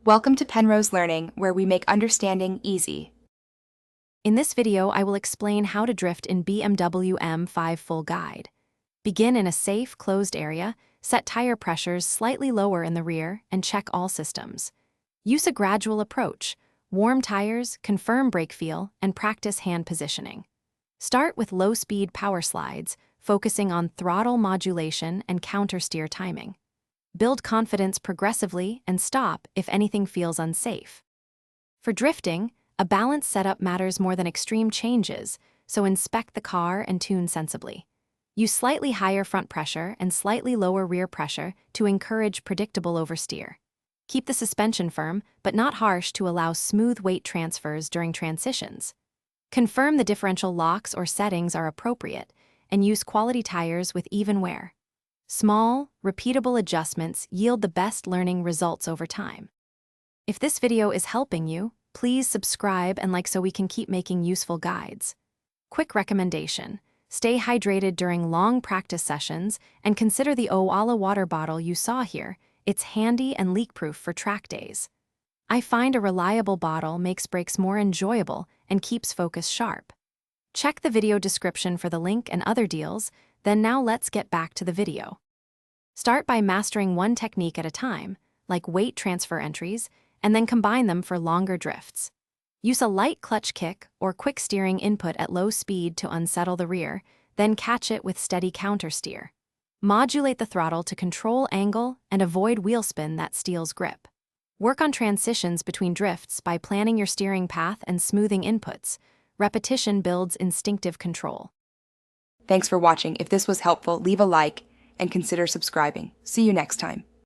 Welcome to Penrose Learning, where we make understanding easy. In this video, I will explain how to drift in BMW M5 full guide. Begin in a safe, closed area, set tire pressures slightly lower in the rear, and check all systems. Use a gradual approach, warm tires, confirm brake feel, and practice hand positioning. Start with low-speed power slides, focusing on throttle modulation and counter-steer timing. Build confidence progressively and stop if anything feels unsafe. For drifting, a balanced setup matters more than extreme changes, so inspect the car and tune sensibly. Use slightly higher front pressure and slightly lower rear pressure to encourage predictable oversteer. Keep the suspension firm, but not harsh to allow smooth weight transfers during transitions. Confirm the differential locks or settings are appropriate, and use quality tires with even wear. Small, repeatable adjustments yield the best learning results over time. If this video is helping you, please subscribe and like so we can keep making useful guides. Quick recommendation: stay hydrated during long practice sessions and consider the Owala water bottle you saw here. It's handy and leak-proof for track days. I find a reliable bottle makes breaks more enjoyable and keeps focus sharp. Check the video description for the link and other deals. Then now let's get back to the video. Start by mastering one technique at a time, like weight transfer entries, and then combine them for longer drifts. Use a light clutch kick or quick steering input at low speed to unsettle the rear, then catch it with steady countersteer. Modulate the throttle to control angle and avoid wheel spin that steals grip. Work on transitions between drifts by planning your steering path and smoothing inputs. Repetition builds instinctive control. Thanks for watching. If this was helpful, leave a like and consider subscribing. See you next time.